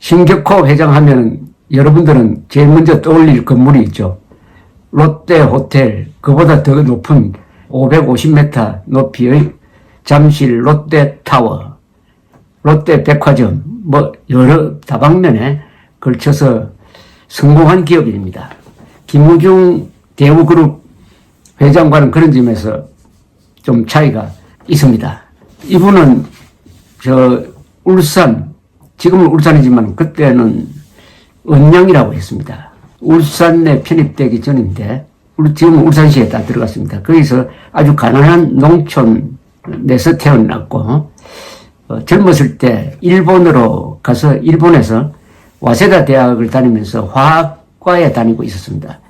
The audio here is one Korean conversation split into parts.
신격호 회장 하면 여러분들은 제일 먼저 떠올릴 건물이 있죠. 롯데 호텔, 그보다 더 높은 550m 높이의 잠실 롯데타워, 롯데백화점, 여러 다방면에 걸쳐서 성공한 기업입니다. 김우중 대우그룹 회장과는 그런 점에서 좀 차이가 있습니다. 이분은 울산, 지금은 울산이지만 그때는 언양이라고 했습니다. 울산에 편입되기 전인데 지금은 울산시에 다 들어갔습니다. 거기서 아주 가난한 농촌에서 태어났고 젊었을 때 일본으로 가서 일본에서 와세다 대학을 다니면서 화학과에 다니고 있었습니다.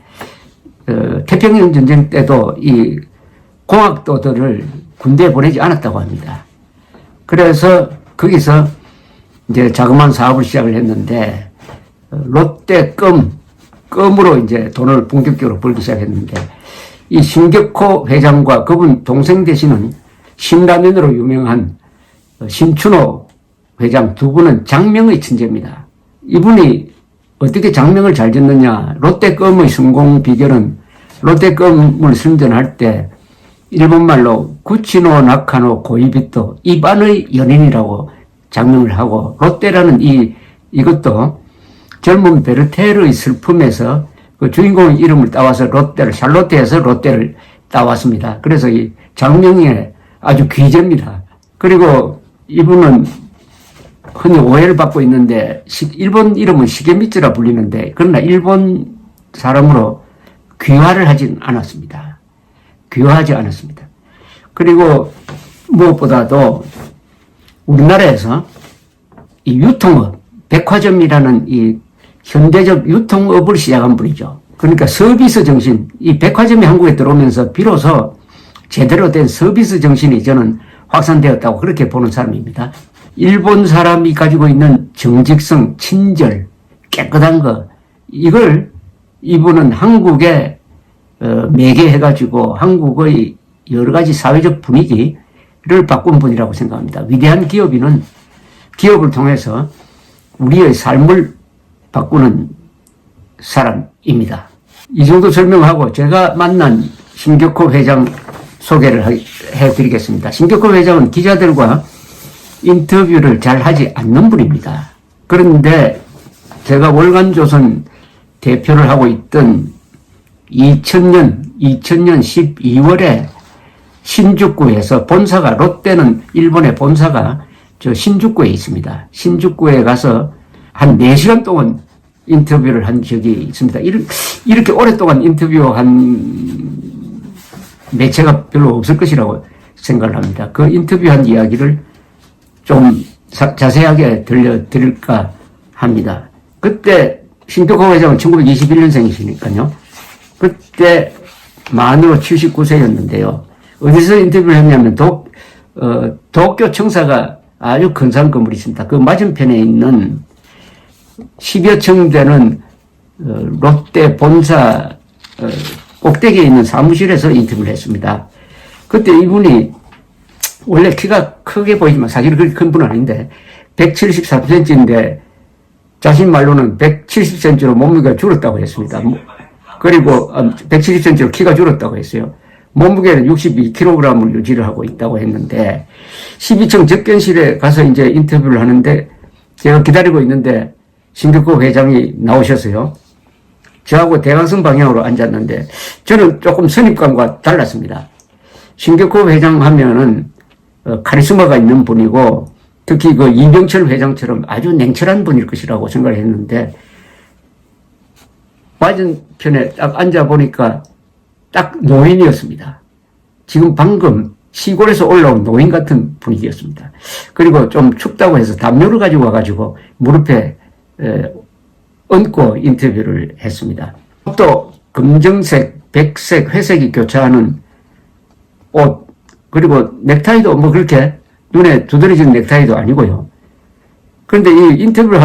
태평양 전쟁 때도 이 공학도들을 군대에 보내지 않았다고 합니다. 그래서 거기서 이제 자그마한 사업을 시작을 했는데 롯데껌으로 이제 돈을 본격적으로 벌기 시작했는데 이 신격호 회장과 그분 동생 되시는 신라면으로 유명한 신춘호 회장 두 분은 장명의 천재입니다. 이분이 어떻게 장명을 잘 짓느냐. 롯데껌의 성공 비결은 롯데껌을 선전할 때 일본말로 구치노 나카노 고이비토 입안의 연인이라고 장명을 하고 롯데라는 이것도 젊은 베르테르의 슬픔에서 그 주인공의 이름을 따와서 롯데를 샬롯테에서 롯데를 따왔습니다. 그래서 이 장명에 아주 귀재입니다. 그리고 이분은 흔히 오해를 받고 있는데 일본 이름은 시게미츠라 불리는데 그러나 일본 사람으로 귀화를 하진 않았습니다. 귀화하지 않았습니다. 그리고 무엇보다도 우리나라에서 이 유통업, 백화점이라는 이 현대적 유통업을 시작한 분이죠. 그러니까 서비스 정신, 이 백화점이 한국에 들어오면서 비로소 제대로 된 서비스 정신이 저는 확산되었다고 그렇게 보는 사람입니다. 일본 사람이 가지고 있는 정직성, 친절, 깨끗한 거, 이걸 이분은 한국에 매개해가지고 한국의 여러 가지 사회적 분위기를 바꾼 분이라고 생각합니다. 위대한 기업인은 기업을 통해서 우리의 삶을 바꾸는 사람입니다. 이 정도 설명하고 제가 만난 신격호 회장 소개를 해드리겠습니다. 신격호 회장은 기자들과 인터뷰를 잘 하지 않는 분입니다. 그런데 제가 월간조선 대표를 하고 있던 2000년 12월에 신주쿠에서 본사가, 롯데는 일본의 본사가 저 신주쿠에 있습니다. 신주쿠에 가서 한 4시간 동안 인터뷰를 한 적이 있습니다. 이렇게 오랫동안 인터뷰한 매체가 별로 없을 것이라고 생각을 합니다. 그 인터뷰한 이야기를 좀 자세하게 들려드릴까 합니다. 그때 신격호 회장은 1921년생이시니까요. 그때 만으로 79세였는데요. 어디서 인터뷰를 했냐면 도쿄 청사가 아주 근사한 건물이 있습니다. 그 맞은편에 있는 10여 층 되는 롯데 본사 꼭대기에 있는 사무실에서 인터뷰를 했습니다. 그때 이분이 원래 키가 크게 보이지만 사실은 그렇게 큰 분은 아닌데 173cm인데 자신 말로는 170cm로 몸무게가 줄었다고 했습니다. 그리고 170cm로 키가 줄었다고 했어요. 몸무게는 62kg을 유지를 하고 있다고 했는데 12층 접견실에 가서 이제 인터뷰를 하는데 제가 기다리고 있는데 신격호 회장이 나오셔서요. 저하고 대각선 방향으로 앉았는데 저는 조금 선입감과 달랐습니다. 신격호 회장 하면은 카리스마가 있는 분이고 특히 그 이병철 회장처럼 아주 냉철한 분일 것이라고 생각을 했는데 맞은편에 딱 앉아보니까 딱 노인이었습니다. 지금 방금 시골에서 올라온 노인 같은 분위기였습니다. 그리고 좀 춥다고 해서 담요를 가지고 와가지고 무릎에 얹고 인터뷰를 했습니다. 또 검정색, 백색, 회색이 교차하는 옷, 그리고 넥타이도 그렇게 눈에 두드러지는 넥타이도 아니고요. 그런데 이 인터뷰를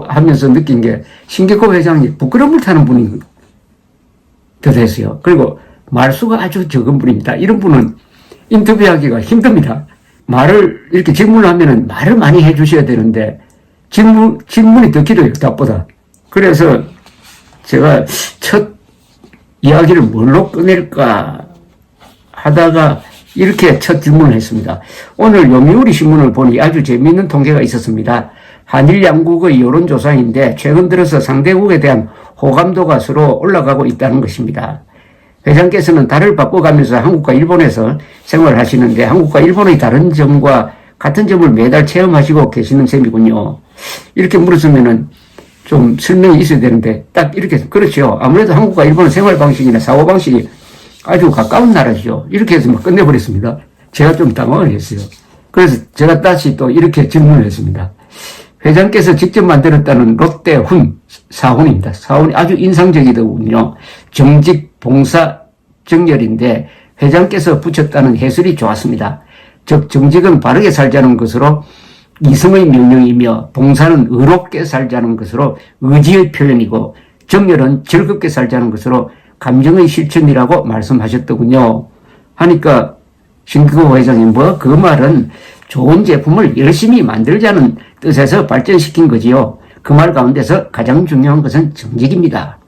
하면서 느낀 게 신격호 회장이 부끄러움을 타는 분이 더 됐어요. 그리고 말수가 아주 적은 분입니다. 이런 분은 인터뷰하기가 힘듭니다. 말을 이렇게 질문을 하면은 말을 많이 해주셔야 되는데 질문이 더 길어요, 답보다. 그래서 제가 첫 이야기를 뭘로 꺼낼까 하다가 이렇게 첫 질문을 했습니다. 오늘 요미우리 신문을 보니 아주 재미있는 통계가 있었습니다. 한일 양국의 여론조사인데 최근 들어서 상대국에 대한 호감도가 서로 올라가고 있다는 것입니다. 회장께서는 달을 바꿔가면서 한국과 일본에서 생활하시는데 한국과 일본의 다른 점과 같은 점을 매달 체험하시고 계시는 셈이군요. 이렇게 물었으면은 좀 설명이 있어야 되는데 딱 이렇게 그렇죠. 아무래도 한국과 일본은 생활 방식이나 사고 방식이 아주 가까운 나라죠. 이렇게 해서 막 끝내버렸습니다. 제가 좀 당황을 했어요. 그래서 제가 다시 또 이렇게 질문을 했습니다. 회장께서 직접 만들었다는 롯데훈 사훈입니다. 사훈이 아주 인상적이더군요. 정직, 봉사, 정열인데 회장께서 붙였다는 해설이 좋았습니다. 즉 정직은 바르게 살자는 것으로 이성의 명령이며 봉사는 의롭게 살자는 것으로 의지의 표현이고 정열은 즐겁게 살자는 것으로 감정의 실천이라고 말씀하셨더군요. 하니까 신규호 회장님 그 말은 좋은 제품을 열심히 만들자는 뜻에서 발전시킨 거지요. 그 말 가운데서 가장 중요한 것은 정직입니다.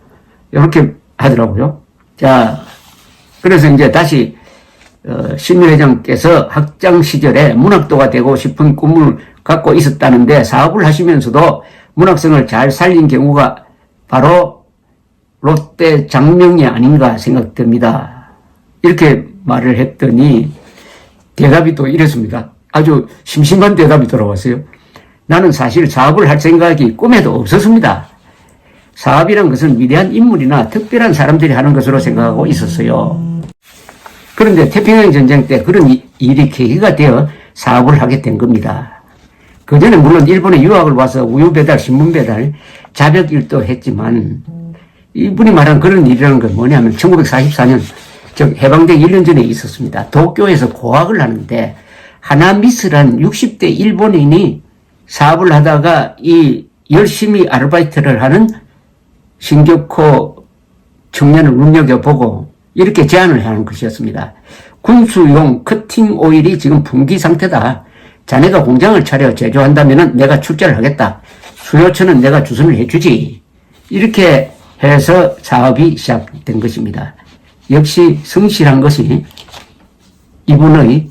이렇게 하더라고요. 자, 그래서 이제 다시 신유 회장께서 학창 시절에 문학도가 되고 싶은 꿈을 갖고 있었다는데 사업을 하시면서도 문학성을 잘 살린 경우가 바로 롯데 장명이 아닌가 생각됩니다. 이렇게 말을 했더니 대답이 또 이랬습니다. 아주 심심한 대답이 돌아왔어요. 나는 사실 사업을 할 생각이 꿈에도 없었습니다. 사업이란 것은 위대한 인물이나 특별한 사람들이 하는 것으로 생각하고 있었어요. 그런데 태평양 전쟁 때 그런 일이 계기가 되어 사업을 하게 된 겁니다. 그전에 물론 일본에 유학을 와서 우유 배달, 신문 배달, 자벽 일도 했지만 이분이 말한 그런 일이라는 건 뭐냐면 1944년 즉 해방되기 1년 전에 있었습니다. 도쿄에서 고학을 하는데 하나미스란 60대 일본인이 사업을 하다가 이 열심히 아르바이트를 하는 신격호 청년을 눈여겨보고 이렇게 제안을 하는 것이었습니다. 군수용 커팅 오일이 지금 분기 상태다. 자네가 공장을 차려 제조한다면 내가 출자를 하겠다. 수요처는 내가 주선을 해주지. 이렇게 해서 사업이 시작된 것입니다. 역시 성실한 것이 이분의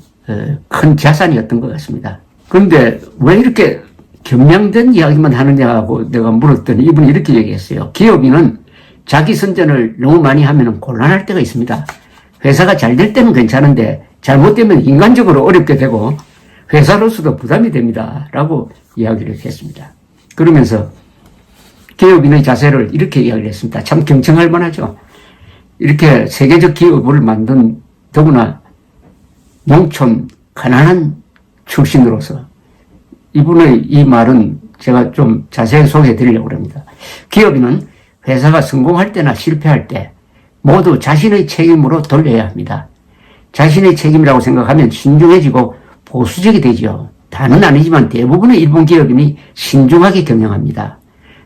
큰 자산이었던 것 같습니다. 그런데 왜 이렇게 겸양된 이야기만 하느냐고 내가 물었더니 이분이 이렇게 얘기했어요. 기업인은 자기 선전을 너무 많이 하면 곤란할 때가 있습니다. 회사가 잘 될 때는 괜찮은데 잘못되면 인간적으로 어렵게 되고 회사로서도 부담이 됩니다. 라고 이야기를 했습니다. 그러면서 기업인의 자세를 이렇게 이야기를 했습니다. 참 경청할 만하죠. 이렇게 세계적 기업을 만든 더구나 농촌 가난한 출신으로서 이분의 이 말은 제가 좀 자세히 소개해 드리려고 합니다. 기업인은 회사가 성공할 때나 실패할 때 모두 자신의 책임으로 돌려야 합니다. 자신의 책임이라고 생각하면 신중해지고 보수적이 되죠. 다는 아니지만 대부분의 일본 기업인이 신중하게 경영합니다.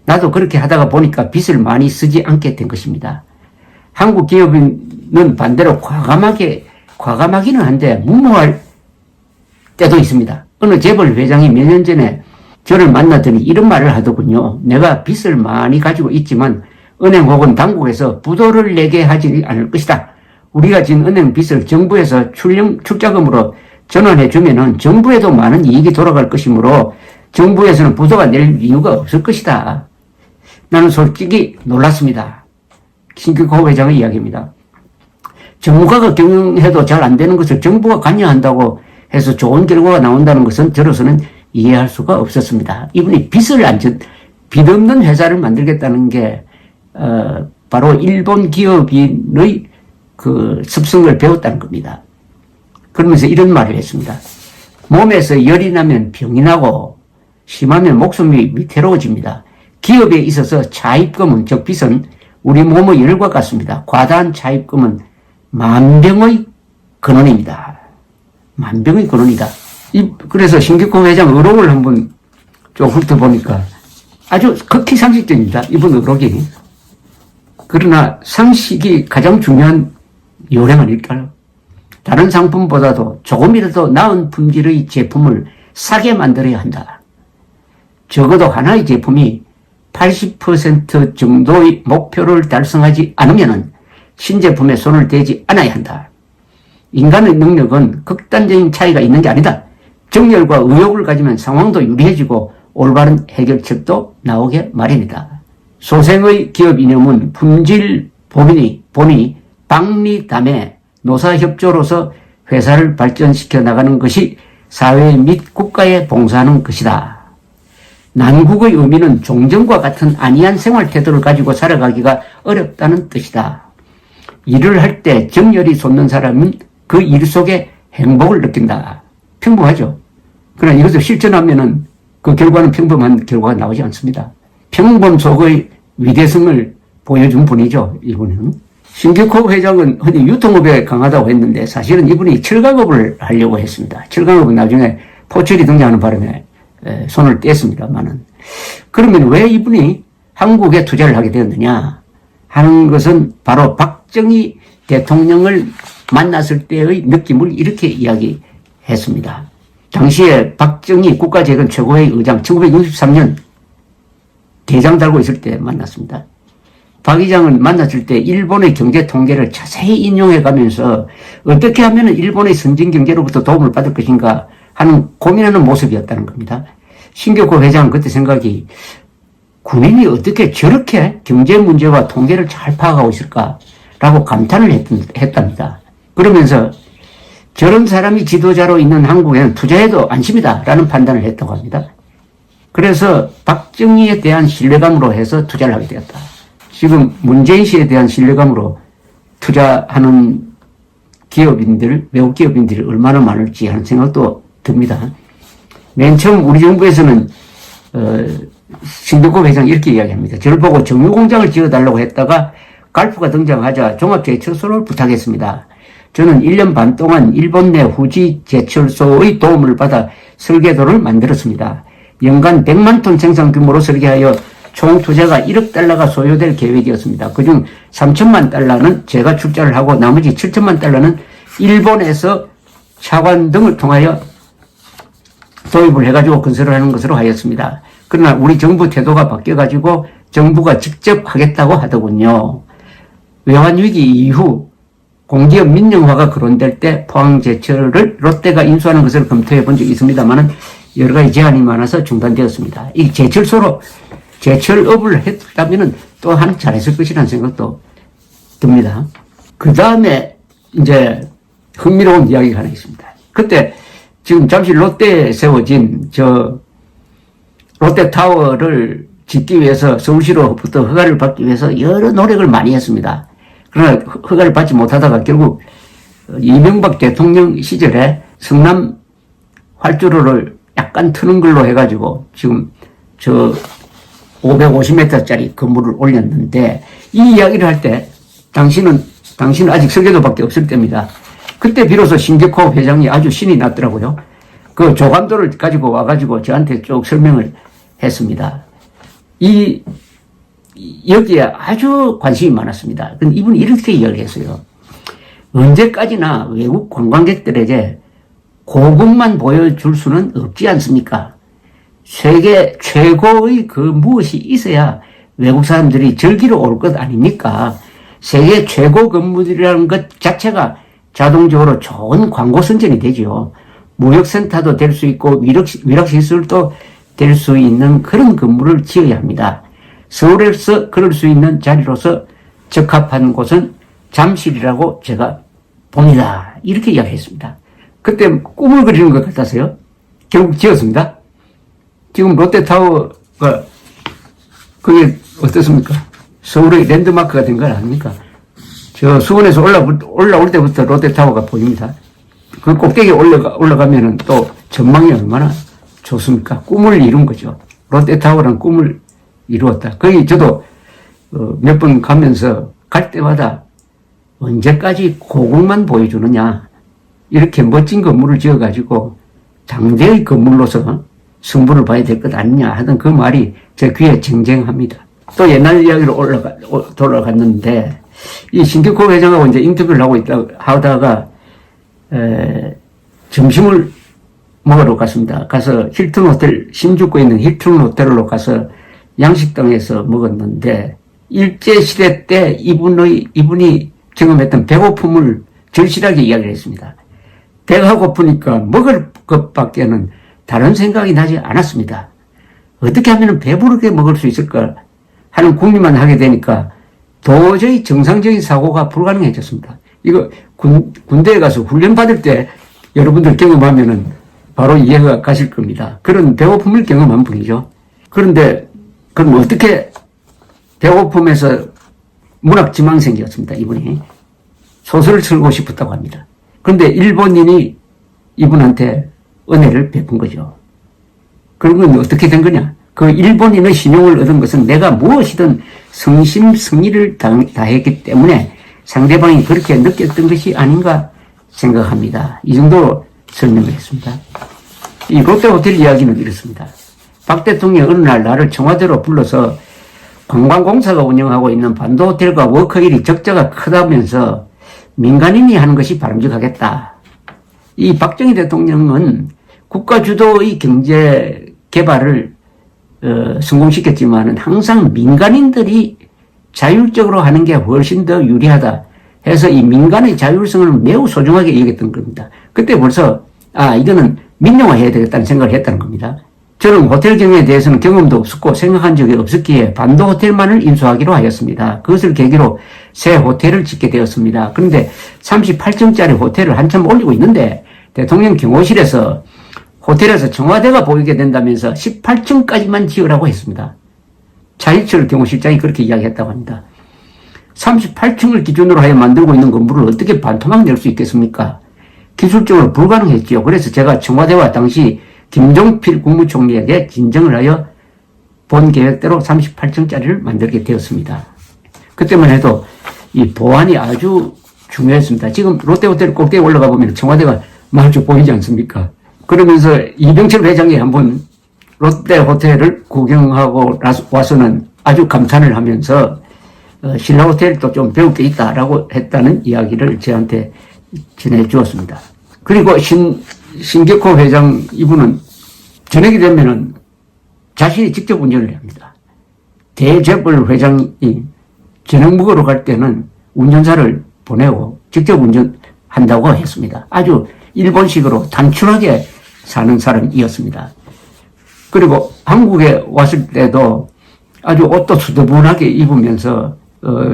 나도 그렇게 하다가 보니까 빚을 많이 쓰지 않게 된 것입니다. 한국 기업인은 반대로 과감하기는 한데 무모할 때도 있습니다. 어느 재벌 회장이 몇 년 전에 저를 만나더니 이런 말을 하더군요. 내가 빚을 많이 가지고 있지만 은행 혹은 당국에서 부도를 내게 하지 않을 것이다. 우리가 진 은행 빚을 정부에서 출자금으로 전환해 주면은 정부에도 많은 이익이 돌아갈 것이므로 정부에서는 부도가 낼 이유가 없을 것이다. 나는 솔직히 놀랐습니다. 신규호 회장의 이야기입니다. 정부가 경영해도 잘 안 되는 것을 정부가 관여한다고 해서 좋은 결과가 나온다는 것은 저로서는 이해할 수가 없었습니다. 이분이 빚 없는 회사를 만들겠다는 게 바로 일본 기업인의 그 습성을 배웠다는 겁니다. 그러면서 이런 말을 했습니다. 몸에서 열이 나면 병이 나고 심하면 목숨이 위태로워집니다. 기업에 있어서 차입금은 즉 빚은 우리 몸의 열과 같습니다. 과다한 차입금은 만병의 근원입니다. 만병의 근원이다. 그래서 신격호 회장 의록을 한번 좀 훑어보니까 아주 극히 상식적입니다. 이분 의록이. 그러나 상식이 가장 중요한 요령 아닐까요? 다른 상품보다도 조금이라도 나은 품질의 제품을 싸게 만들어야 한다. 적어도 하나의 제품이 80% 정도의 목표를 달성하지 않으면 신제품에 손을 대지 않아야 한다. 인간의 능력은 극단적인 차이가 있는 게 아니다. 정열과 의욕을 가지면 상황도 유리해지고 올바른 해결책도 나오게 마련이다. 소생의 기업 이념은 품질 본이 박리담에 노사협조로서 회사를 발전시켜 나가는 것이 사회 및 국가에 봉사하는 것이다. 난국의 의미는 종전과 같은 안이한 생활 태도를 가지고 살아가기가 어렵다는 뜻이다. 일을 할 때 정열이 솟는 사람은 그 일 속에 행복을 느낀다. 평범하죠. 그러나 이것을 실천하면은 그 결과는 평범한 결과가 나오지 않습니다. 평범 속의 위대성을 보여준 분이죠, 이분은. 신규코 회장은 흔히 유통업에 강하다고 했는데 사실은 이분이 철강업을 하려고 했습니다. 철강업은 나중에 포철이 등장하는 바람에 손을 뗐습니다만은. 그러면 왜 이분이 한국에 투자를 하게 되었느냐 하는 것은 바로 박정희 대통령을 만났을 때의 느낌을 이렇게 이야기했습니다. 당시에 박정희 국가재건 최고회 의장 1963년 대장 달고 있을 때 만났습니다. 박 의장은 만났을 때 일본의 경제 통계를 자세히 인용해 가면서 어떻게 하면 일본의 선진 경제로부터 도움을 받을 것인가 하는 고민하는 모습이었다는 겁니다. 신격호 회장은 그때 생각이 군인이 어떻게 저렇게 경제 문제와 통계를 잘 파악하고 있을까라고 감탄을 했답니다. 그러면서 저런 사람이 지도자로 있는 한국에는 투자해도 안심이다 라는 판단을 했다고 합니다. 그래서 박정희에 대한 신뢰감으로 해서 투자를 하게 되었다. 지금 문재인 씨에 대한 신뢰감으로 투자하는 기업인들, 외국 기업인들이 얼마나 많을지 하는 생각도 듭니다. 맨 처음 우리 정부에서는 신덕호 회장이 이렇게 이야기합니다. 저를 보고 정유공장을 지어달라고 했다가 갈프가 등장하자 종합제철소를 부탁했습니다. 저는 1년 반 동안 일본 내 후지 제철소의 도움을 받아 설계도를 만들었습니다. 연간 100만 톤 생산 규모로 설계하여 총 투자가 1억 달러가 소요될 계획이었습니다. 그중 3천만 달러는 제가 출자를 하고 나머지 7천만 달러는 일본에서 차관 등을 통하여 도입을 해가지고 건설을 하는 것으로 하였습니다. 그러나 우리 정부 태도가 바뀌어가지고 정부가 직접 하겠다고 하더군요. 외환위기 이후 공기업 민영화가 거론될 때 포항제철을 롯데가 인수하는 것을 검토해 본 적이 있습니다만 여러 가지 제한이 많아서 중단되었습니다. 이 제철업을 했다면 또한 잘했을 것이라는 생각도 듭니다. 그 다음에 이제 흥미로운 이야기가 하나 있습니다. 그때 지금 잠시 롯데에 세워진 롯데타워를 짓기 위해서 서울시로부터 허가를 받기 위해서 여러 노력을 많이 했습니다. 그러나 허가를 받지 못하다가 결국 이명박 대통령 시절에 성남 활주로를 약간 트는 걸로 해가지고 지금 550m짜리 건물을 올렸는데 이 이야기를 할 때 당신은 아직 설계도밖에 없을 때입니다. 그때 비로소 신격호 회장이 아주 신이 났더라고요. 그 조감도를 가지고 와가지고 저한테 쭉 설명을 했습니다. 여기에 아주 관심이 많았습니다. 근데 이분이 이렇게 이야기했어요. 언제까지나 외국 관광객들에게 고급만 보여줄 수는 없지 않습니까? 세계 최고의 그 무엇이 있어야 외국 사람들이 즐기러 올 것 아닙니까? 세계 최고 건물이라는 것 자체가 자동적으로 좋은 광고 선전이 되죠. 무역센터도 될 수 있고 위락시설도 될 수 있는 그런 건물을 지어야 합니다. 서울에서 그럴 수 있는 자리로서 적합한 곳은 잠실이라고 제가 봅니다. 이렇게 이야기했습니다. 그때 꿈을 그리는 것 같아서요. 결국 지었습니다. 지금 롯데타워가 그게 어떻습니까? 서울의 랜드마크가 된 건 아닙니까? 저 수원에서 올라올 때부터 롯데타워가 보입니다. 그 꼭대기에 올라가면은 또 전망이 얼마나 좋습니까? 꿈을 이룬 거죠. 롯데타워란 꿈을 이루었다. 거기 저도 몇 번 가면서 갈 때마다 언제까지 고국만 보여주느냐. 이렇게 멋진 건물을 지어가지고 당대의 건물로서 승부를 봐야 될 것 아니냐 하던 그 말이 제 귀에 쟁쟁합니다. 또 옛날 이야기로 돌아갔는데 이 신격호 회장하고 이제 인터뷰를 하다가 점심을 먹으러 갔습니다. 가서 힐튼 호텔, 신주쿠에 있는 힐튼 호텔로 가서 양식당에서 먹었는데, 일제시대 때 이분이 경험했던 배고픔을 절실하게 이야기를 했습니다. 배가 고프니까 먹을 것밖에는 다른 생각이 나지 않았습니다. 어떻게 하면 배부르게 먹을 수 있을까 하는 궁리만 하게 되니까 도저히 정상적인 사고가 불가능해졌습니다. 이거 군대에 가서 훈련 받을 때 여러분들 경험하면은 바로 이해가 가실 겁니다. 그런 배고픔을 경험한 분이죠. 그런데 그럼 어떻게 배고픔에서 문학지망이 생겼습니다. 이분이 소설을 쓰고 싶었다고 합니다. 그런데 일본인이 이분한테 은혜를 베푼 거죠. 그런 건 어떻게 된 거냐? 그 일본인의 신용을 얻은 것은 내가 무엇이든 성심성의를 다했기 때문에 상대방이 그렇게 느꼈던 것이 아닌가 생각합니다. 이 정도로 설명을 했습니다. 이 롯데호텔 이야기는 이렇습니다. 박 대통령이 어느 날 나를 청와대로 불러서 관광공사가 운영하고 있는 반도호텔과 워커힐이 적자가 크다면서 민간인이 하는 것이 바람직하겠다. 이 박정희 대통령은 국가 주도의 경제 개발을 성공시켰지만은 항상 민간인들이 자율적으로 하는 게 훨씬 더 유리하다 해서 이 민간의 자율성을 매우 소중하게 여겼던 겁니다. 그때 벌써 이거는 민영화해야 되겠다는 생각을 했다는 겁니다. 저는 호텔 경영에 대해서는 경험도 없었고 생각한 적이 없었기에 반도 호텔만을 인수하기로 하였습니다. 그것을 계기로 새 호텔을 짓게 되었습니다. 그런데 38층짜리 호텔을 한참 올리고 있는데 대통령 경호실에서 호텔에서 청와대가 보이게 된다면서 18층까지만 지으라고 했습니다. 차일철 경호실장이 그렇게 이야기했다고 합니다. 38층을 기준으로 하여 만들고 있는 건물을 어떻게 반토막 낼 수 있겠습니까? 기술적으로 불가능했지요. 그래서 제가 청와대와 당시 김종필 국무총리에게 진정을 하여 본 계획대로 38층짜리를 만들게 되었습니다. 그때만 해도 이 보안이 아주 중요했습니다. 지금 롯데호텔 꼭대기에 올라가 보면 청와대가 마주 보이지 않습니까? 그러면서 이병철 회장이 한번 롯데호텔을 구경하고 와서는 아주 감탄을 하면서 신라호텔도 좀 배울 게 있다라고 했다는 이야기를 저한테 전해주었습니다. 그리고 신격호 회장 이분은 저녁이 되면은 자신이 직접 운전을 합니다. 대재벌 회장이 저녁 먹으러 갈 때는 운전사를 보내고 직접 운전한다고 했습니다. 아주 일본식으로 단출하게 사는 사람이었습니다. 그리고 한국에 왔을 때도 아주 옷도 수더분하게 입으면서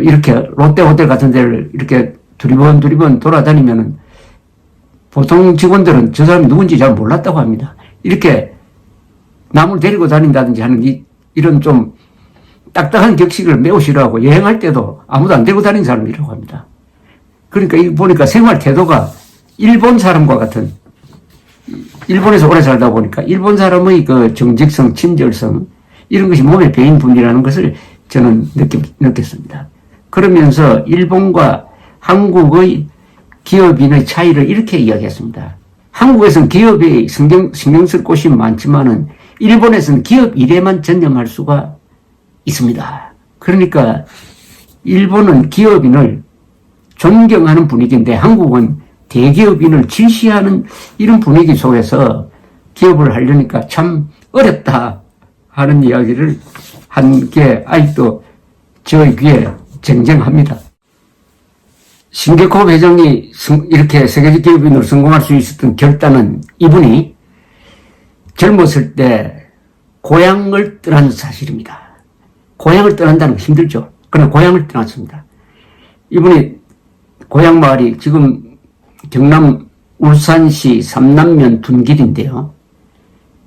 이렇게 롯데호텔 같은 데를 이렇게 두리번 돌아다니면은 보통 직원들은 저 사람이 누군지 잘 몰랐다고 합니다. 이렇게 남을 데리고 다닌다든지 하는 이런 좀 딱딱한 격식을 매우 싫어하고 여행할 때도 아무도 안 데리고 다니는 사람이라고 합니다. 그러니까 이 보니까 생활 태도가 일본 사람과 같은, 일본에서 오래 살다 보니까 일본 사람의 그 정직성, 친절성 이런 것이 몸에 배인 분이라는 것을 저는 느꼈습니다. 그러면서 일본과 한국의 기업인의 차이를 이렇게 이야기했습니다. 한국에서는 기업에 신경 쓸 곳이 많지만은 일본에서는 기업 일에만 전념할 수가 있습니다. 그러니까 일본은 기업인을 존경하는 분위기인데 한국은 대기업인을 질시하는 이런 분위기 속에서 기업을 하려니까 참 어렵다 하는 이야기를 한 게 아직도 저의 귀에 쟁쟁합니다. 신격호 회장이 이렇게 세계적 기업인으로 성공할 수 있었던 결단은 이분이 젊었을 때 고향을 떠난 사실입니다. 고향을 떠난다는 건 힘들죠. 그러나 고향을 떠났습니다. 이분이 고향 마을이 지금 경남 울산시 삼남면 둔길인데요.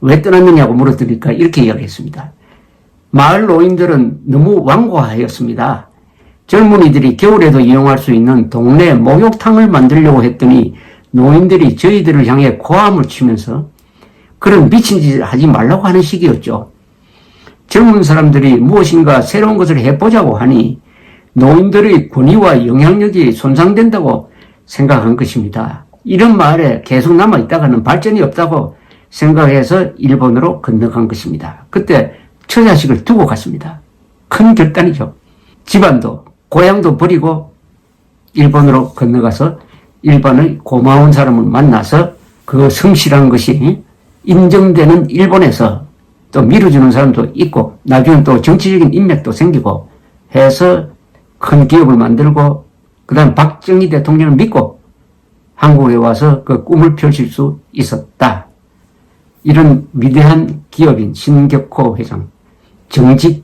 왜 떠났느냐고 물어드리니까 이렇게 이야기했습니다. 마을 노인들은 너무 완고하였습니다. 젊은이들이 겨울에도 이용할 수 있는 동네 목욕탕을 만들려고 했더니 노인들이 저희들을 향해 고함을 치면서 그런 미친 짓을 하지 말라고 하는 식이었죠. 젊은 사람들이 무엇인가 새로운 것을 해보자고 하니 노인들의 권위와 영향력이 손상된다고 생각한 것입니다. 이런 마을에 계속 남아있다가는 발전이 없다고 생각해서 일본으로 건너간 것입니다. 그때 처자식을 두고 갔습니다. 큰 결단이죠. 집안도 고향도 버리고 일본으로 건너가서 일본의 고마운 사람을 만나서 그 성실한 것이 인정되는 일본에서 또 밀어주는 사람도 있고 나중에 또 정치적인 인맥도 생기고 해서 큰 기업을 만들고 그다음 박정희 대통령을 믿고 한국에 와서 그 꿈을 펼칠 수 있었다. 이런 위대한 기업인 신격호 회장, 정직,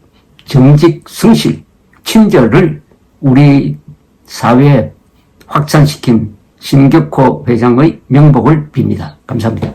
성실, 친절을 우리 사회에 확산시킨 신격호 회장의 명복을 빕니다. 감사합니다.